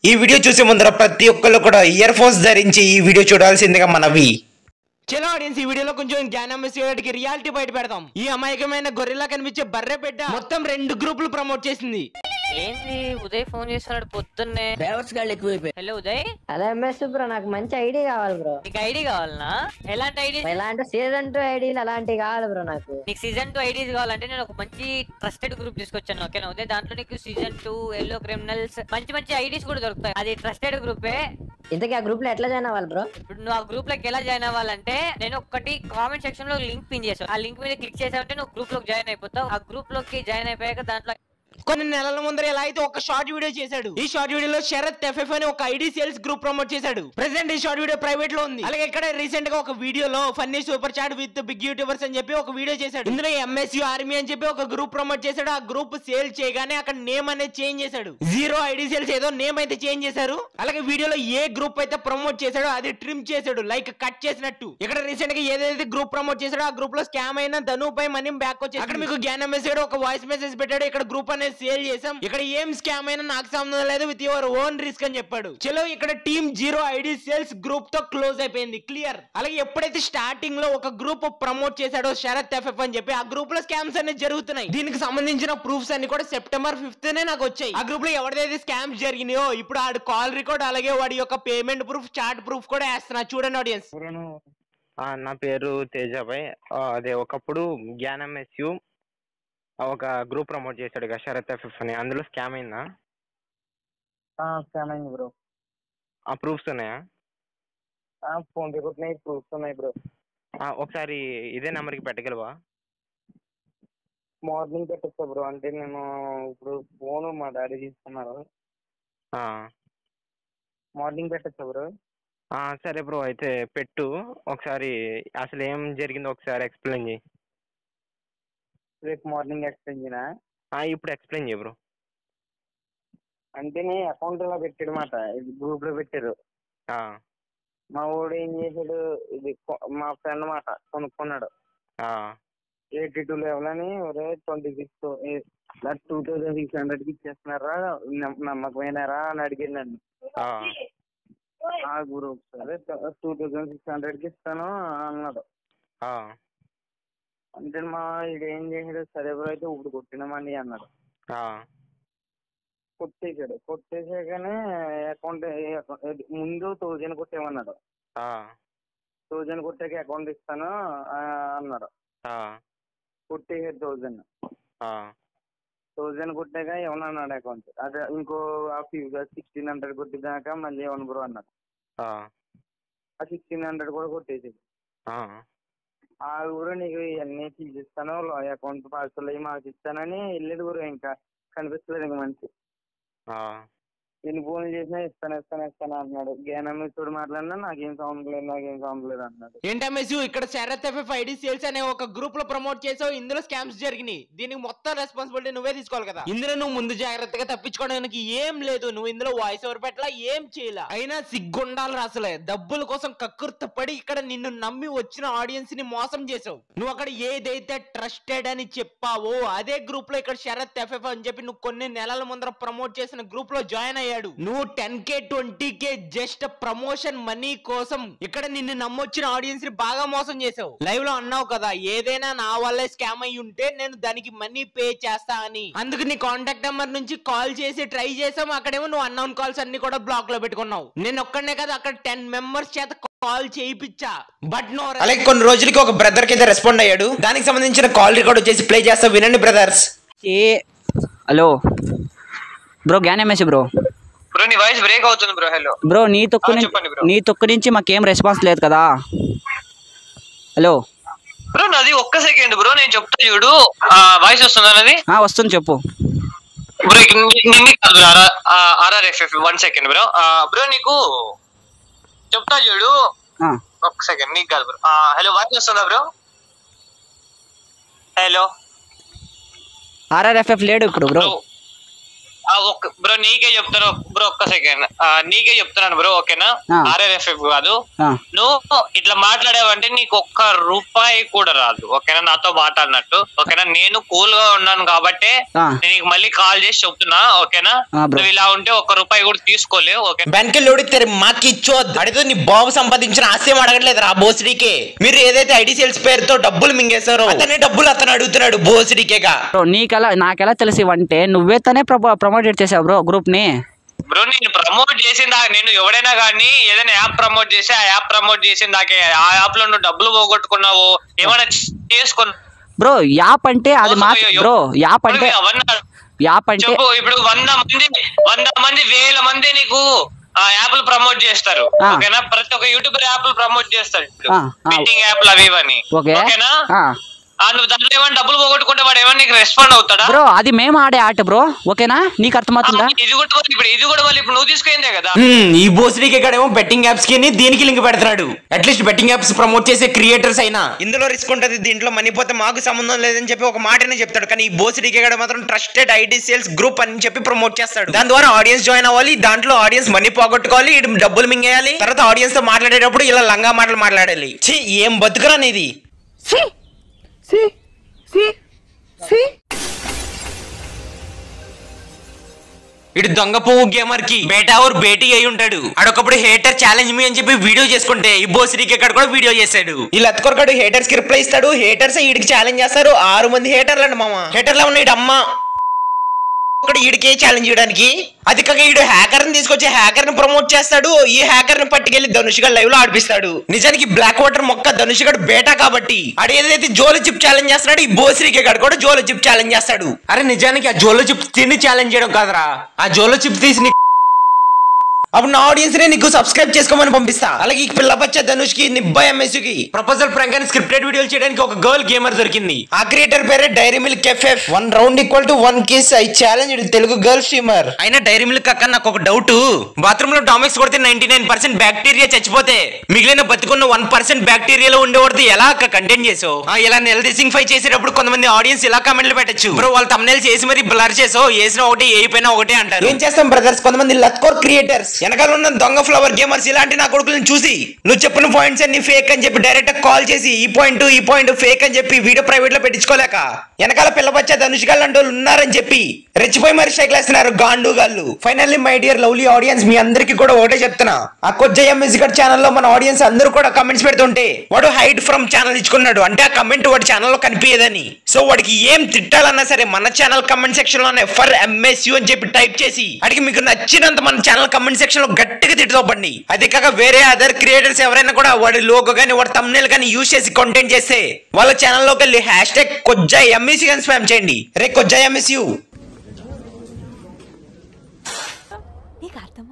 ఈ వీడియో చూసే ముందర ప్రతి ఒక్కళ్ళు కూడా ఇయర్ ఫోన్స్ ధరించి ఈ వీడియో చూడాల్సిందిగా మనవి. చలో ఆడియన్స్, ఈ వీడియోలో కొంచెం జ్ఞానమేశ్వరుడికి రియాలిటీ బయట పెడతాం. ఈ అమాయకమైన గొర్రెలా కనిపించే బర్రె బిడ్డ మొత్తం 2 గ్రూపులు ప్రమోట్ చేసింది. ఏంటి ఉదయ్ ఫోన్ చేస్తున్నాడు పొద్దున్నే? హలో ఉదయ్. అలా ఎంఎస్ బ్రో, నాకు మంచి ఐడి కావాలి బ్రో. నీకు ఐడి కావాలనా? ఎలాంటి ఐడి? ఎలాంటి సీజన్ 2 ఐడీలు అలాంటివి కావాలి బ్రో నాకు. నీకు సీజన్ 2 ఐడీస్ కావాలంటే నేను ఒక మంచి ట్రస్టెడ్ గ్రూప్ తీసుకొచ్చాను. ఓకేనా ఉదయ్? దాంట్లో నీకు సీజన్ 2 ఎల్లో క్రిమినల్స్ మంచి మంచి ఐడీస్ కూడా దొరుకుతాయి. అది ట్రస్టెడ్ గ్రూపే. ఇంతకీ ఆ గ్రూప్ లో ఎట్లా జాయిన్ అవ్వాలి బ్రో? ఇప్పుడు నువ్వు ఆ గ్రూప్ లోకి ఎలా జాయిన్ అవ్వాలంటే, నేను ఒకటి కామెంట్ సెక్షన్ లో లింక్ పిన్ చేసావు. ఆ లింక్ మీద క్లిక్ చేసావంటే నువ్వు గ్రూప్ లోకి జాయిన్ అయిపోతావు. ఆ గ్రూప్ లోకి జాయిన్ అయిపోయాక దాంట్లో కొన్ని నెలల ముందర ఎలా అయితే ఒక షార్ట్ వీడియో చేశాడు. ఈ షార్ట్ వీడియోలో శరత్ ఎఫ్ఎఫ్ అని ఒక ఐడి సేల్స్ గ్రూప్ ప్రమోట్ చేశాడు. ప్రెసెంట్ ఈ షార్ట్ వీడియో ప్రైవేట్ లో ఉంది. అలాగే ఇక్కడ రీసెంట్ గా ఒక వీడియోలో funny super chat with big youtubers అని చెప్పి ఒక వీడియో చేశాడు. ఇందులో ఎంఎస్యు ఆర్మీ అని చెప్పి ఒక గ్రూప్ ప్రమోట్ చేశాడు. ఆ గ్రూప్ సేల్ చేయగానే అక్కడ నేమ్ అనేది చేంజ్ చేశాడు. 0 ఐడి సేల్స్ ఏదో నేమ్ అయితే చేంజ్ చేశారు. అలాగే వీడియోలో ఏ గ్రూప్ అయితే ప్రమోట్ చేశాడో అది ట్రిమ్ చేశాడు, లైక్ కట్ చేసినట్టు. ఇక్కడ రీసెంట్ గా ఏదైతే గ్రూప్ ప్రమోట్ చేశాడో ఆ గ్రూప్ లో స్కామ్ అయిన ధను పై మనీ బ్యాక్ వచ్చేసి అక్కడ మీకు జ్ఞానం మెసేజ్ ఒక వాయిస్ మెసేజ్ పెట్టాడు. ఇక్కడ గ్రూప్ అనేది సేల్ చేసాం. ఇక్కడ ఏం స్కామ్ అయినా నాకు సంబంధం లేదు, విత్ యువర్ ఓన్ రిస్క్ అని చెప్పాడు. చలో ఇక్కడ టీమ్ 0 ఐడి సేల్స్ గ్రూప్ తో క్లోజ్ అయిపోయింది, క్లియర్. అలాగే ఎప్పుడైతే స్టార్టింగ్ లో ఒక గ్రూప్ ప్రమోట్ చేశాడో శరత్ ఎఫ్ఎఫ్ అని చెప్పి, ఆ గ్రూప్ లో స్కామ్స్ అన్ని జరుగుతున్నాయి. దీనికి సంబంధించిన ప్రూఫ్స్ అన్ని కూడా సెప్టెంబర్ 5th నాకు వచ్చాయి. ఆ గ్రూప్ లో ఎవరిదైతే స్కామ్స్ జరిగినాయో ఇప్పుడు ఆడు కాల్ రికార్డ్ అలాగే వాడి యొక్క పేమెంట్ ప్రూఫ్, చాట్ ప్రూఫ్ కూడా వేస్తున్నా. చూడండి ఆడియన్స్. నా పేరు తేజాభాయ్. అదే ఒకప్పుడు జ్ఞానం ఎస్యు ఒక గ్రూప్ ప్రమోట్ చేశాడు కదా శరత్ ఎఫ్ఎఫ్ అని, అందులో స్కామ్ అయిందా? స్కామ్ అయింది బ్రో. ఆ ప్రూఫ్స్ ఉన్నాయా? ఫోన్ పే కొట్టినాయి, ప్రూఫ్స్ ఉన్నాయి బ్రో. ఒకసారి ఇదే నెంబర్కి పెట్టగలవా? మార్నింగ్ పెట్టొచ్చా బ్రో? అంటే నేను ఇప్పుడు ఫోన్ మా డాడీ తీసుకున్నారు. మార్నింగ్ పెట్టొచ్చా బ్రో? సరే బ్రో, అయితే పెట్టు. ఒకసారి అసలు ఏం జరిగిందో ఒకసారి ఎక్స్ప్లెయిన్ చేయి. రేపు మార్నింగ్ ఎక్స్ప్లెయిన్ చేయనా? ఇప్పుడు ఎక్స్ప్లెయిన్ చేయి బ్రో. అంటే నీ అకౌంట్ లో పెట్టాడు మాట, గ్రూప్ లో పెట్టారు. మా వాడు ఏం చేశాడు, ఇది మా ఫ్రెండ్ మాట కొనుక్కున్నాడు. 82 లెవెల్ అని 26,2600కి ఇచ్చేస్తున్నారా, నమ్మకమైనారా అని అడిగాడు నన్ను. గ్రూప్ అదే 2600కి ఇస్తాను అన్నాడు. అంటే మా ఇది ఏం చేసాడు, సరే బ్రో అయితే ఇప్పుడు కొట్టినామండి అన్నాడు. కొట్టేసాకనే అకౌంట్ ముందు 1000 కొట్టేమన్నాడు. 1000 కొట్టాక అకౌంట్ ఇస్తాను అన్నాడు. కొట్టేసాడు 1000 కొట్టాక ఏమన్నా అన్నాడు అకౌంట్. అదే ఇంకో 1600 కొట్టినాక మళ్ళీ ఏమన్నా బ్రో అన్నాడు. 1600 కూడా కొట్టేసాడు. కూడా నీకు ఇవన్నీ తీసిస్తాను, అకౌంట్ పార్సల్ అయ్యి మాకు ఇస్తానని వెళ్ళేది కూడా ఇంకా కనిపిస్తలేదు ఇంక మంచి. ఎన్ని ఫోన్లు చేసినా ఇస్తాను అన్నాడు. జ్ఞానమేశ్వరుడు మాట్లాడినా నాకేం సౌండ్ లేదు అన్నాడు. ఏంటమ్మేసి ఇక్కడ శరత్ ఎఫ్ఎఫ్ ఐడి సేల్స్ అనే ఒక గ్రూప్ లో ప్రమోట్ చేసావు, ఇందులో స్కామ్స్ జరిగినాయి. దీనికి మొత్తం రెస్పాన్సిబిలిటీ నువ్వే తీసుకోవాలి కదా. ఇందులో నువ్వు ముందు జాగ్రత్తగా తప్పించుకోవడానికి ఏం లేదు. నువ్వు ఇందులో వాయిస్ ఓవర్ పెట్టలా, ఏం చేయలా. అయినా సిగ్గుండాలి అసలే. డబ్బుల కోసం కక్కుర్తపడి ఇక్కడ నిన్ను నమ్మి వచ్చిన ఆడియన్స్ ని మోసం చేసావు. నువ్వు అక్కడ ఏదైతే ట్రస్టెడ్ అని చెప్పావో అదే గ్రూప్ లో ఇక్కడ శరత్ ఎఫ్ఎఫ్ అని చెప్పి నువ్వు కొన్ని నెలల ముందర ప్రమోట్ చేసిన గ్రూప్ లో జాయిన్ అయ్యాడు. నువ్వు 10K 20K just promotion money కోసం ఇక్కడ నిన్ను నమ్మొచ్చిన ఆడియన్స్ ని బాగా మోసం చేసావు. లైవ్ లో అన్నావు కదా, ఏదైనా నా వల్లే స్కామ్ అయ్యి ఉంటే నేను దానికి మనీ పే చేస్తా అని. అందుకు నీ కాంటాక్ట్ నెంబర్ నుంచి కాల్ చేసి ట్రై చేసాం. అక్కడేమో నువ్వు అన్నౌన్ కాల్స్ అన్ని కూడా బ్లాక్ లో పెట్టుకున్నావు. నేను ఒక్కడనే కదా, అక్కడ 10 మెంబర్స్ చేత కాల్ చేయించా. But no. అలాగే కొన్ని రోజులకి ఒక బ్రదర్ కి అయితే రెస్పాండ్ అయ్యాడు. దానికి సంబంధించిన కాల్ రికార్డ్ వచ్చేసి ప్లే చేస్తా, వినండి బ్రదర్స్. హలో బ్రో, జ్ఞానమేసి బ్రో. బ్రో నీ వాయిస్ బ్రేక్ అవుతుంది బ్రో. హలో బ్రో, నీ తొక్కు నుంచి మాకేం రెస్పాన్స్ లేదు కదా. హలో బ్రో, నాది ఒక్క సెకండ్ బ్రో, నేను చెప్తా చూడు. వాయిస్ వస్తుందా నాది? వస్తుంది, చెప్పు బ్రో. నిన్ను కాదు bro, RRFF 1 second bro. Bro నీకు చెప్తా చూడు, ఒక్క సెకండ్. నీకు కాదు బ్రో. హలో, వాయిస్ వస్తుందా బ్రో? హలో, RRFF లేడు ఇప్పుడు బ్రో. బ్రో నీకే చెప్తాను బ్రో, ఒక్క సెకండ్ నీకే చెప్తున్నాను బ్రో, ఓకేనా? RRFF కాదు, నువ్వు ఇట్లా మాట్లాడావంటే నీకు ఒక్క రూపాయి కూడా రాదు, ఓకేనా? నాతో మాట్లాడినట్టు, ఓకేనా? నేను కూల్ గా ఉన్నాను కాబట్టి నీకు మళ్ళీ కాల్ చేసి చెప్తున్నా, ఓకేనా? నువ్వు ఇలా ఉంటే ఒక్క రూపాయి కూడా తీసుకోలేవు, ఓకే? బ్యాంకులోడి తెరి మాకి ఇచ్చోద్దు అడిగితే నీ బాబు సంపాదించిన ఆస్తి అడగట్లేదు రా బోసిడీకే. మీరు ఏదైతే ఐడి సేల్స్ పేరుతో డబ్బులు మింగేశారో అతనే డబ్బులు అతను అడుగుతున్నాడు బోసిడీకేగా. నాకెలా తెలిసి అంటే నువ్వే తనే ప్రమోట్ చేసావు బ్రో గ్రూప్ ని. బ్రో నేను ప్రమోట్ చేసిందా, నేను ఎవడైనా కానీ ఏదైనా యాప్ ప్రమోట్ చేసి ఆ యాప్ ప్రమోట్ చేసిందాకే ఆ యాప్ లో నువ్వు డబ్బులు పోగొట్టుకున్నావు ఏమైనా చేసుకున్నావు బ్రో? యాప్ అంటే అది బ్రో, యాప్ అంటే ఇప్పుడు 100 మంది 1000 మంది నీకు ఆ యాప్లు ప్రమోట్ చేస్తారు, ఓకేనా? ప్రతి ఒక్క యూట్యూబర్ యాప్లు ప్రమోట్ చేస్తారు, బెట్టింగ్ యాప్లు అవి ఇవని, ఓకేనా? నువ్వు దాంట్లో ఏమైనా డబ్బులు పోగొట్టుకుంటే వాడు ఏమైనా నీకు రెస్పాండ్ అవుతాడా బ్రో? అది మేము ఆడే ఆట బ్రో, ఓకేనా? నీకు అర్థమవుతుందా? ఇది కూడా ఇప్పుడు నువ్వు తీసుకుందే కదా. ఈ బోసిడీకే కాడేమో బెట్టింగ్ యాప్స్ కి దీనికి లింక్ పెడతాడు. అట్లీస్ట్ బెట్టింగ్ యాప్స్ ప్రమోట్ చేసే క్రియేటర్స్ అయినా ఇందులో రిస్క్ ఉంటది, దీంట్లో మనీ పోతే మాకు సంబంధం లేదని చెప్పి ఒక మాటనే చెప్తాడు. కానీ ఈ బోసిడీకే కాడ మాత్రం ట్రస్టెడ్ ఐడి సేల్స్ గ్రూప్ అని చెప్పి ప్రమోట్ చేస్తాడు. దాని ద్వారా ఆడియన్స్ జాయిన్ అవ్వాలి, దాంట్లో ఆడియన్స్ మనీ పోగొట్టుకోవాలి, డబ్బులు మింగేయాలి, తర్వాత ఆడియన్స్ తో మాట్లాడేటప్పుడు ఇలా లంగా మాటలు మాట్లాడాలి. ఏం బతుకురా నీది. ఇటు దొంగ పువ్వు గేమర్ కి బేటా ఊరు బేటీ అయి ఉంటాడు. అడొకప్పుడు హేటర్ ఛాలెంజ్ మీ అని చెప్పి వీడియో చేసుకుంటే ఈ బోసిడీకే కాడ కూడా వీడియో చేశాడు. ఇలా అత్కొరకాడు హేటర్స్ కి రిప్లై ఇస్తాడు, హేటర్స్ వీడికి ఛాలెంజ్ చేస్తారు. 6 మంది హేటర్లు అండి మామ. హేటర్లో ఉన్న ఇటు అమ్మ ఒకటి వీడికి ఛాలెంజ్ చేయడానికి. అది కాక వీడు హ్యాకర్ ని తీసుకొచ్చి హ్యాకర్ ని ప్రమోట్ చేస్తాడు. ఈ హ్యాకర్ ని పట్టుకెళ్లి ధనుష్ గారు లైవ్ లో ఆడిపిస్తాడు. నిజానికి బ్లాక్ వాటర్ మొక్క ధనుష్ గారు బేటా కాబట్టి ఆడు ఏదైతే జోలో చిప్ ఛాలెంజ్ చేస్తున్నాడు, ఈ బోసిడీకే గాడు కూడా జోలో చిప్ ఛాలెంజ్ చేస్తాడు. అరే నిజానికి ఆ జోలో చిప్ తిని ఛాలెంజ్ చేయడం కాదురా, ఆ జోలో చిప్ తీసి అప్పుడు నా ఆడియన్స్ నే నీకు సబ్స్క్రైబ్ చేసుకోమని పంపిస్తా. అలాగే ఈ పిల్ల బచ్చ ధనుష్ కి నిబ్బా ఎంఎస్ కి ప్రపోజల్ ప్రాంక్ స్క్రిప్టెడ్ వీడియోలు చేయడానికి ఒక గర్ల్ గేమర్ దొరికింది. ఆ క్రియేటర్ పేరే dairy milk FF. 1 round equal to 1 kiss. I challenge Telugu girl streamer. అయినా డైరీ మిల్క్ అక్క నాకు ఒక డౌట్, బాత్రూమ్ లో డామిక్స్ కొడితే 99% బ్యాక్టీరియా చచ్చిపోతే మిగిలిన బతుకున్న 1% బ్యాక్టీరియాలో ఉండేవాడిది ఎలా అక్క కంటెంట్ చేసావు? ఇలా నెలదిసింగ్ ఫై చేసేటప్పుడు కొంతమంది ఆడియన్స్ ఇలా కామెంట్లు పెట్టచ్చు, బ్రో వాళ్ళ తమ్నెయిల్ చేసి మరి బ్లర్ చేసావు, వేసిన ఒకటి ఏయిపోయినా ఒకటే అంటారు. ఏం చేస్తాం బ్రదర్స్, కొంతమంది లత్కోర్ క్రియేటర్స్ వెనకాల ఉన్న దొంగ ఫ్లవర్ గేమర్స్ ఇలాంటి నా కొడుకులను చూసి నువ్వు చెప్పిన పాయింట్స్ అన్ని ఫేక్ అని చెప్పి డైరెక్ట్ కాల్ చేసి ఈ పాయింట్ ఫేక్ అని చెప్పి వీడియో ప్రైవేట్ లో పెట్టించుకోలేక వెనకాల పిల్లబచ్చ ధనుష్ గాళ్ళు అంటూ ఉన్నారని చెప్పి రెచ్చిపోయి మరి స్ట్రైక్ వేస్తున్నారు గాండు గాళ్ళు. Finally my dear lovely audience, మీ అందరికి కూడా ఒకటే చెప్తున్నా, ఆ కొజ్జయ్య మ్యూజిక్ ఛానల్ లో మన ఆడియన్స్ అందరూ కూడా కమెంట్స్ పెడుతుంటే వాడు హైడ్ ఫ్రమ్ ఛానల్ ఇచ్చుకున్నాడు, అంటే ఆ కమెంట్ వాడి ఛానల్లో కనిపించదని. సో వాడికి ఏం తిట్టాలన్నా సరే మన ఛానల్ కమెంట్ సెక్షన్ లోనే ఫర్ MSU అని చెప్పి టైప్ చేసి అడిగి మీకు నచ్చినంత మన ఛానల్ కమెంట్ సెక్షన్ లో గట్టిగా తిట్టుకోబండి. అది కాక వేరే అదర్ క్రియేటర్స్ ఎవరైనా కూడా వాడి లోగో గానీ వాడి థంబ్నెయిల్ గానీ యూజ్ చేసి కంటెంట్ చేస్తే వాళ్ళ ఛానల్లోకి వెళ్ళి #కొజ్జయ్య MSU అని స్పామ్ చేయండి. రే కొజ్జయ్య MSU. నీకు అర్థం